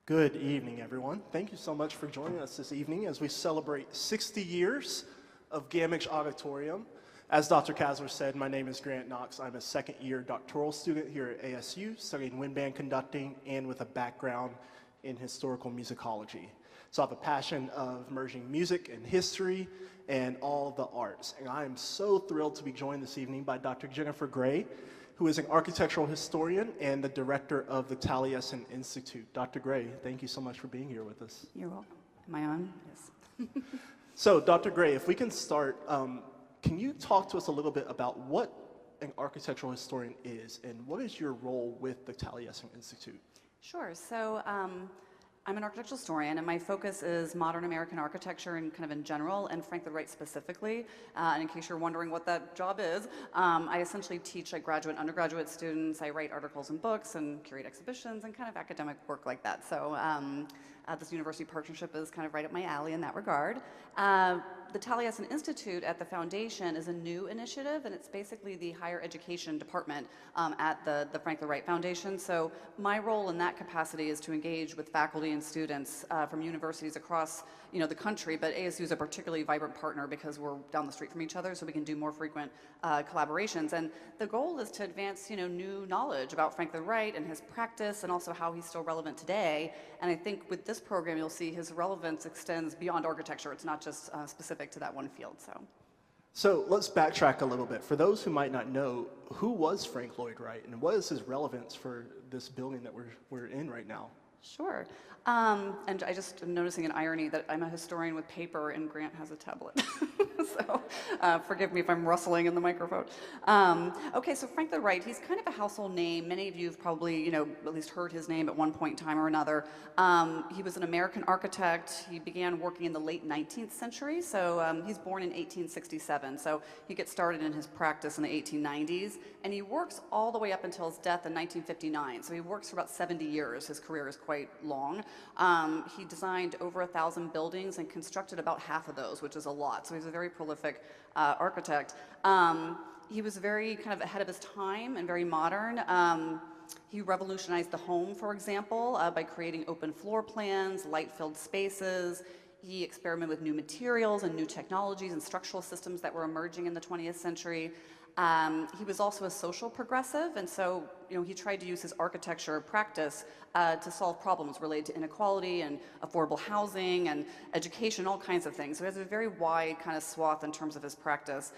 Good evening, everyone. Thank you so much for joining us this evening as we celebrate 60 years of Gammage Auditorium. As Dr. Kasler said, my name is Knox. I'm a second-year doctoral student here at ASU, studying wind band conducting and with a background in historical musicology. So I have a passion of merging music and history and all of the arts. And I am so thrilled to be joined this evening by Dr. Jennifer Gray, who is an architectural historian and the director of the Taliesin Institute. Dr. Gray, thank you so much for being here with us. You're welcome. Am I on? Yes. So, Dr. Gray, if we can start, can you talk to us a little bit about what an architectural historian is and what is your role with the Taliesin Institute? Sure. So I'm an architectural historian, and my focus is modern American architecture and kind of in general, and Frank Lloyd Wright specifically. And in case you're wondering what that job is, I essentially teach like graduate and undergraduate students. I write articles and books and curate exhibitions and kind of academic work like that. So this university partnership is kind of right up my alley in that regard. The Taliesin Institute at the foundation is a new initiative, and it's basically the higher education department at the Frank Lloyd Wright Foundation. So my role in that capacity is to engage with faculty and students from universities across the country, but ASU is a particularly vibrant partner because we're down the street from each other, so we can do more frequent collaborations. And the goal is to advance new knowledge about Frank Lloyd Wright and his practice, and also how he's still relevant today. And I think with this program, you'll see his relevance extends beyond architecture. It's not just specific to that one field. So let's backtrack a little bit. For those who might not know, who was Frank Lloyd Wright, and what is his relevance for this building that we're in right now? Sure. And I just am noticing an irony that I'm a historian with paper and Grant has a tablet. So forgive me if I'm rustling in the microphone. Okay, so Frank Lloyd Wright, he's kind of a household name. Many of you have probably, at least heard his name at one point in time or another. He was an American architect. He began working in the late 19th century. So he's born in 1867. So he gets started in his practice in the 1890s. And he works all the way up until his death in 1959. So he works for about 70 years. His career is quite long. He designed over 1,000 buildings and constructed about half of those, which is a lot. So he's a very prolific architect. He was very kind of ahead of his time and very modern. He revolutionized the home, for example, by creating open floor plans, light-filled spaces. He experimented with new materials and new technologies and structural systems that were emerging in the 20th century. He was also a social progressive, and so he tried to use his architecture practice to solve problems related to inequality and affordable housing and education, all kinds of things. So he has a very wide kind of swath in terms of his practice.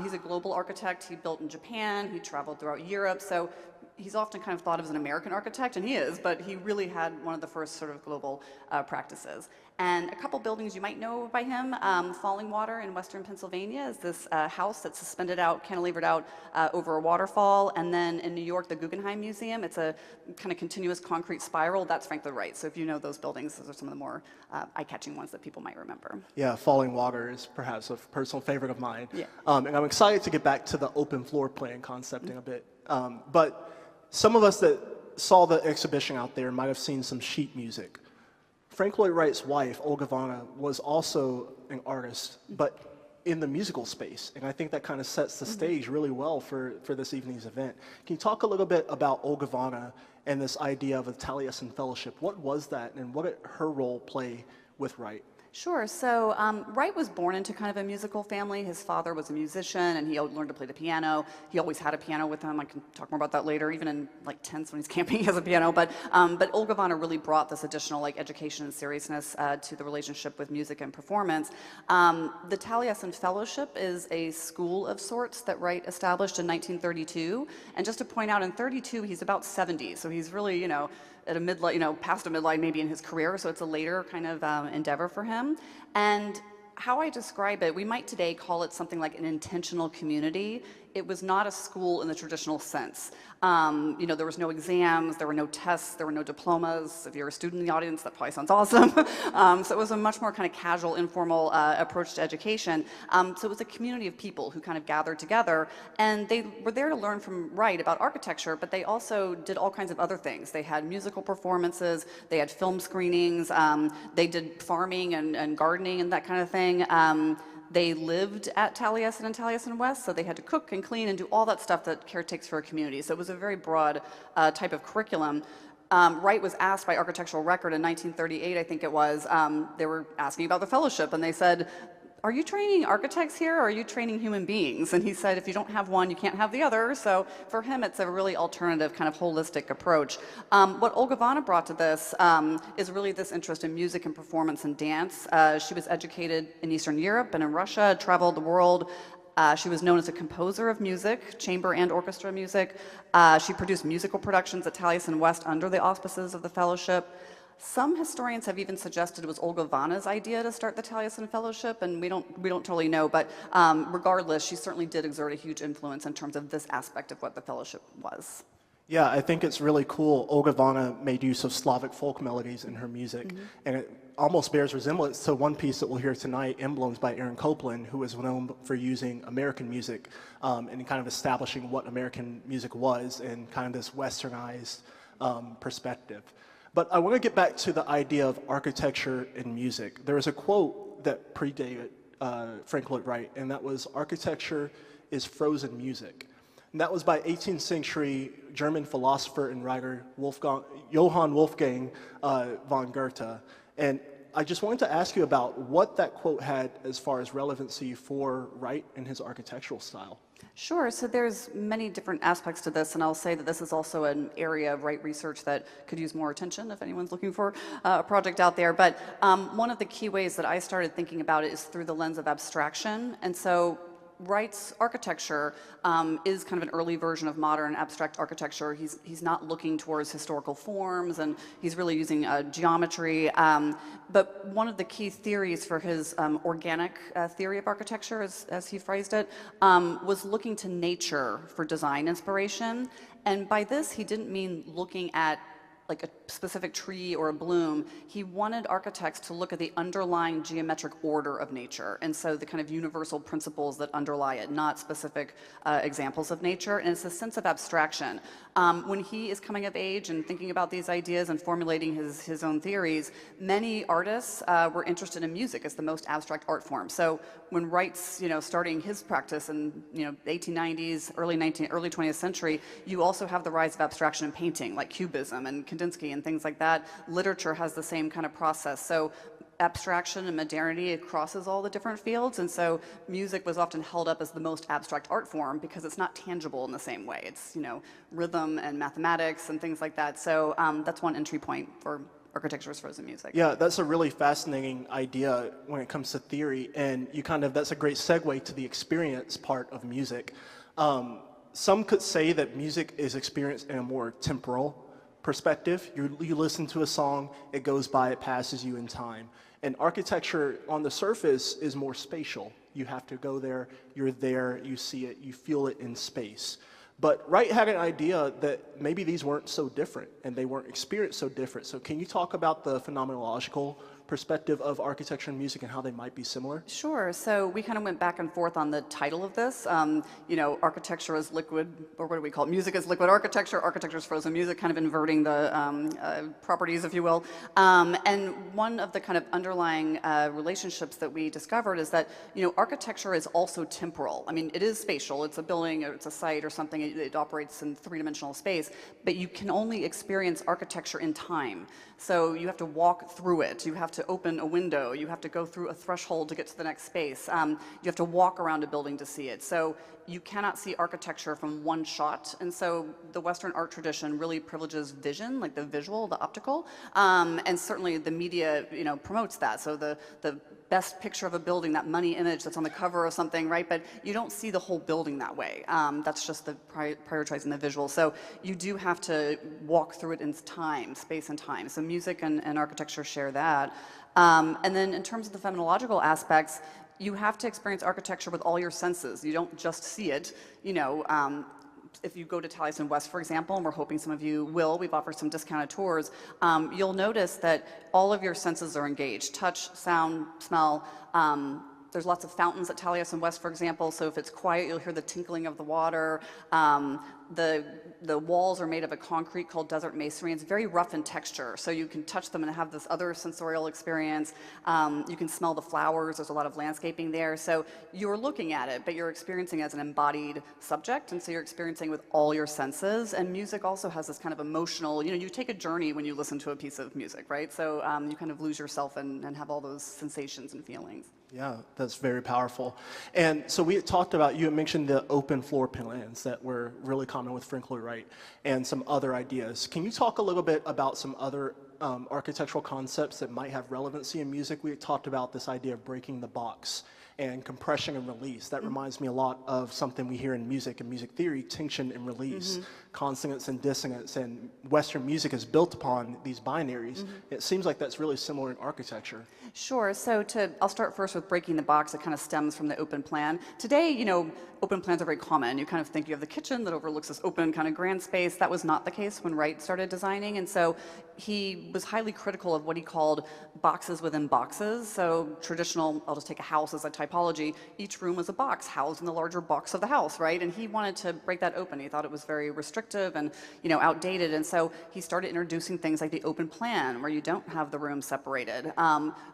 He's a global architect. He built in Japan. He traveled throughout Europe. So he's often kind of thought of as an American architect, and he is, but he really had one of the first sort of global practices. And a couple buildings you might know by him, Falling Water in western Pennsylvania is this house that's suspended out, cantilevered out over a waterfall. And then in New York, the Guggenheim Museum, it's a kind of continuous concrete spiral. That's Frank Lloyd Wright. So if you know those buildings, those are some of the more eye-catching ones that people might remember. Yeah, Falling Water is perhaps a personal favorite of mine. Yeah. And I'm excited to get back to the open floor plan concept in a bit. But some of us that saw the exhibition out there might have seen some sheet music. Frank Lloyd Wright's wife, Olga Vanna, was also an artist, but in the musical space. And I think that kind of sets the stage really well for this evening's event. Can you talk a little bit about Olga Vanna and this idea of a Taliesin Fellowship? What was that, and what did her role play with Wright? Sure. So Wright was born into kind of a musical family. His father was a musician, and he learned to play the piano. He always had a piano with him. I can talk more about that later. Even in like tents when he's camping, he has a piano. But Olga Vanna really brought this additional education and seriousness to the relationship with music and performance. The Taliesin Fellowship is a school of sorts that Wright established in 1932. And just to point out, in 32, he's about 70, so he's really at a midlife, past a midlife maybe in his career, so it's a later kind of endeavor for him. And how I describe it, we might today call it something like an intentional community. It was not a school in the traditional sense. There was no exams, there were no tests, there were no diplomas. If you're a student in the audience, that probably sounds awesome. So it was a much more kind of casual, informal approach to education. So it was a community of people who kind of gathered together, and they were there to learn from Wright about architecture, but they also did all kinds of other things. They had musical performances, they had film screenings, they did farming and gardening and that kind of thing. They lived at Taliesin and Taliesin West, so they had to cook and clean and do all that stuff that caretakes for a community. So it was a very broad type of curriculum. Wright was asked by Architectural Record in 1938, I think it was, they were asking about the fellowship, and they said, are you training architects here, or are you training human beings? And he said, if you don't have one, you can't have the other. So for him, it's a really alternative, kind of holistic approach. What Olga Vana brought to this is really this interest in music and performance and dance. She was educated in Eastern Europe and in Russia, traveled the world. She was known as a composer of music, chamber and orchestra music. She produced musical productions at Taliesin West under the auspices of the fellowship. Some historians have even suggested it was Olga Vana's idea to start the Taliesin Fellowship, and we don't totally know, but regardless, she certainly did exert a huge influence in terms of this aspect of what the fellowship was. Yeah, I think it's really cool. Olga Vana made use of Slavic folk melodies in her music, and it almost bears resemblance to one piece that we'll hear tonight, Emblems by Aaron Copland, who is known for using American music and kind of establishing what American music was in kind of this westernized perspective. But I want to get back to the idea of architecture and music. There is a quote that predated Frank Lloyd Wright, and that was, "Architecture is frozen music." And that was by 18th century German philosopher and writer Johann Wolfgang von Goethe. And I just wanted to ask you about what that quote had as far as relevancy for Wright and his architectural style. Sure, so there's many different aspects to this, and I'll say that this is also an area of Wright research that could use more attention if anyone's looking for a project out there. But one of the key ways that I started thinking about it is through the lens of abstraction. And so Wright's architecture is kind of an early version of modern abstract architecture. He's not looking towards historical forms, and he's really using geometry. But one of the key theories for his organic theory of architecture, as he phrased it, was looking to nature for design inspiration. And by this, he didn't mean looking at like a specific tree or a bloom. He wanted architects to look at the underlying geometric order of nature, and so the kind of universal principles that underlie it, not specific examples of nature. And it's a sense of abstraction. When he is coming of age and thinking about these ideas and formulating his own theories, many artists were interested in music as the most abstract art form. So when Wright's starting his practice in the 1890s, early 20th century, you also have the rise of abstraction in painting, like Cubism and Kandinsky and things like that. Literature has the same kind of process. So abstraction and modernity, it crosses all the different fields, and so music was often held up as the most abstract art form because it's not tangible in the same way. It's rhythm and mathematics and things like that. So that's one entry point for architecture as frozen music. Yeah, that's a really fascinating idea when it comes to theory, and that's a great segue to the experience part of music. Some could say that music is experienced in a more temporal perspective. You listen to a song, it goes by, it passes you in time. And architecture on the surface is more spatial. You have to go there, you're there, you see it, you feel it in space. But Wright had an idea that maybe these weren't so different and they weren't experienced so different. So can you talk about the phenomenological perspective of architecture and music and how they might be similar? Sure. So we kind of went back and forth on the title of this. Architecture is liquid, or what do we call it? Music is liquid architecture, architecture is frozen music, kind of inverting the properties, if you will. And one of the kind of underlying relationships that we discovered is that, architecture is also temporal. I mean, it is spatial. It's a building, or it's a site or something. It operates in three-dimensional space, but you can only experience architecture in time. So you have to walk through it. You have to open a window. You have to go through a threshold to get to the next space. You have to walk around a building to see it. So you cannot see architecture from one shot. And so the Western art tradition really privileges vision, like the visual, the optical. And certainly the media, promotes that. So the best picture of a building, that money image that's on the cover of something, right? But you don't see the whole building that way. That's just the prioritizing the visual. So you do have to walk through it in time, space and time. So music and architecture share that. And then in terms of the phenomenological aspects, you have to experience architecture with all your senses. You don't just see it. If you go to Taliesin West, for example, and we're hoping some of you will, we've offered some discounted tours, you'll notice that all of your senses are engaged: touch, sound, smell, There's lots of fountains at Taliesin West, for example, so if it's quiet, you'll hear the tinkling of the water. The walls are made of a concrete called desert masonry. It's very rough in texture, so you can touch them and have this other sensorial experience. You can smell the flowers. There's a lot of landscaping there. So you're looking at it, but you're experiencing as an embodied subject, and so you're experiencing with all your senses. And music also has this kind of emotional, you take a journey when you listen to a piece of music, right? So you kind of lose yourself and have all those sensations and feelings. Yeah, that's very powerful. And so we had talked about, you had mentioned the open floor plans that were really common with Frank Lloyd Wright and some other ideas. Can you talk a little bit about some other architectural concepts that might have relevancy in music? We had talked about this idea of breaking the box and compression and release. That reminds me a lot of something we hear in music and music theory, tension and release, consonance and dissonance, and Western music is built upon these binaries. It seems like that's really similar in architecture. Sure, so I'll start first with breaking the box. It kind of stems from the open plan. Today, open plans are very common. You kind of think you have the kitchen that overlooks this open kind of grand space. That was not the case when Wright started designing, and so he was highly critical of what he called boxes within boxes. So traditional, I'll just take a house as a typology, each room was a box housed in the larger box of the house, right? And he wanted to break that open. He thought it was very restrictive and outdated, and so he started introducing things like the open plan, where you don't have the rooms separated.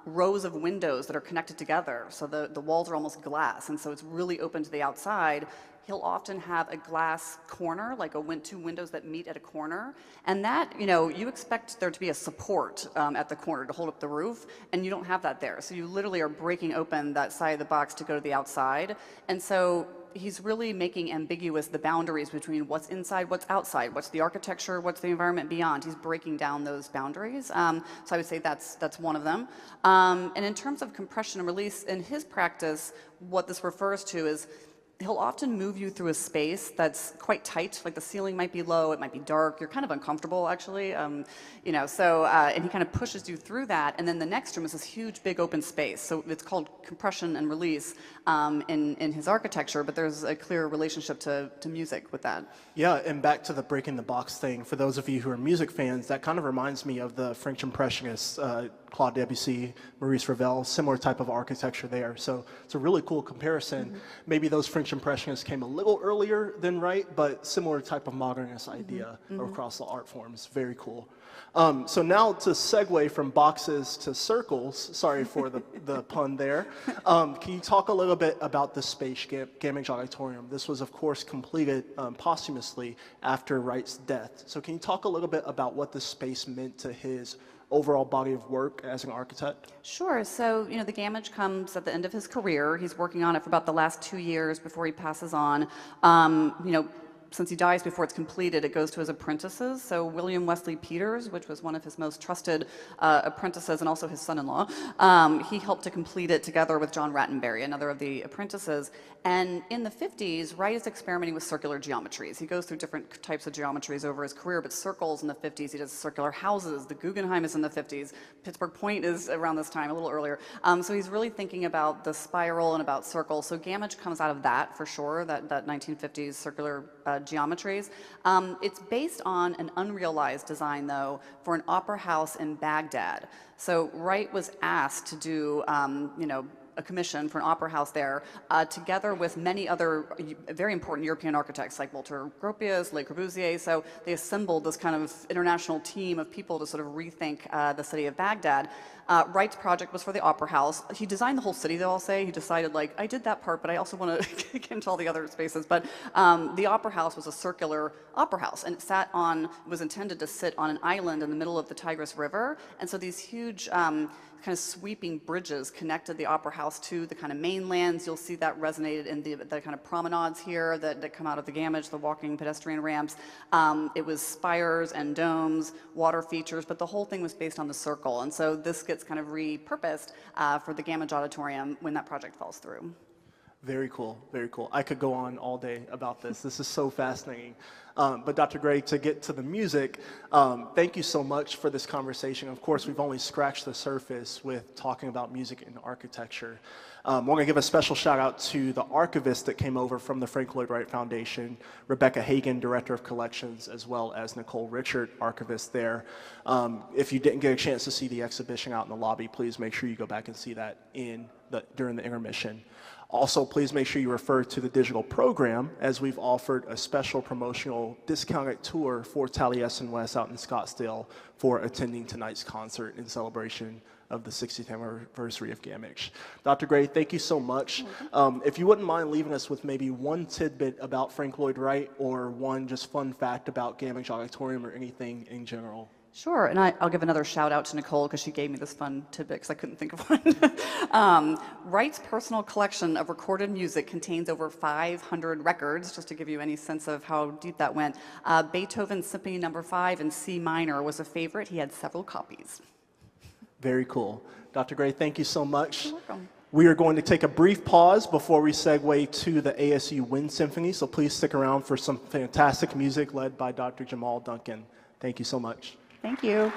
Rows of windows that are connected together, so the walls are almost glass, and so it's really open to the outside. He'll often have a glass corner, like two windows that meet at a corner, and that, you expect there to be a support at the corner to hold up the roof, and you don't have that there. So you literally are breaking open that side of the box to go to the outside, and so he's really making ambiguous the boundaries between what's inside, what's outside, what's the architecture, what's the environment beyond. He's breaking down those boundaries. So I would say that's one of them. And in terms of compression and release, in his practice, what this refers to is he'll often move you through a space that's quite tight, like the ceiling might be low, it might be dark, you're kind of uncomfortable actually, and he kind of pushes you through that, and then the next room is this huge big open space, so it's called compression and release in his architecture, but there's a clear relationship to music with that. Yeah, and back to the breaking the box thing, for those of you who are music fans, that kind of reminds me of the French Impressionists, Claude Debussy, Maurice Ravel, similar type of architecture there. So it's a really cool comparison. Maybe those French Impressionists came a little earlier than Wright, but similar type of modernist idea across the art forms. Very cool. So now to segue from boxes to circles, sorry for the pun there, can you talk a little bit about the space, Gammage Auditorium? This was, of course, completed posthumously after Wright's death. So can you talk a little bit about what the space meant to his overall body of work as an architect? Sure. So, the Gammage comes at the end of his career. He's working on it for about the last 2 years before he passes on. Since he dies before it's completed, it goes to his apprentices. So William Wesley Peters, which was one of his most trusted apprentices and also his son-in-law, he helped to complete it together with John Rattenbury, another of the apprentices. And in the 50s, Wright is experimenting with circular geometries. He goes through different types of geometries over his career, but circles in the 50s. He does circular houses. The Guggenheim is in the 50s. Pittsburgh Point is around this time, a little earlier. So he's really thinking about the spiral and about circles. So Gammage comes out of that for sure, that 1950s circular geometries. It's based on an unrealized design, though, for an opera house in Baghdad. So Wright was asked to do, a commission for an opera house there, together with many other very important European architects like Walter Gropius, Le Corbusier. So they assembled this kind of international team of people to sort of rethink the city of Baghdad. Wright's project was for the opera house. He designed the whole city, though, I'll say. He decided, I did that part, but I also want to get into all the other spaces. But the opera house was a circular opera house, and it was intended to sit on an island in the middle of the Tigris River. And so these huge kind of sweeping bridges connected the opera house to the kind of mainlands. You'll see that resonated in the kind of promenades here that come out of the Gammage, the walking pedestrian ramps. It was spires and domes, water features, but the whole thing was based on the circle. And so this gets kind of repurposed for the Gammage Auditorium when that project falls through. Very cool, very cool. I could go on all day about this. This is so fascinating. But Dr. Gray, to get to the music, thank you so much for this conversation. Of course, we've only scratched the surface with talking about music and architecture. We're going to give a special shout out to the archivist that came over from the Frank Lloyd Wright Foundation, Rebecca Hagan, Director of Collections, as well as Nicole Richard, archivist there. If you didn't get a chance to see the exhibition out in the lobby, please make sure you go back and see that during the intermission. Also, please make sure you refer to the digital program, as we've offered a special promotional discounted tour for Taliesin West out in Scottsdale for attending tonight's concert in celebration of the 60th anniversary of Gammage. Dr. Gray, thank you so much. If you wouldn't mind leaving us with maybe one tidbit about Frank Lloyd Wright or one just fun fact about Gammage Auditorium or anything in general. Sure, and I'll give another shout out to Nicole because she gave me this fun tidbit because I couldn't think of one. Wright's personal collection of recorded music contains over 500 records, just to give you any sense of how deep that went. Beethoven's Symphony No. 5 in C minor was a favorite. He had several copies. Very cool. Dr. Gray, thank you so much. You're welcome. We are going to take a brief pause before we segue to the ASU Wind Symphony, so please stick around for some fantastic music led by Dr. Jamal Duncan. Thank you so much. Thank you.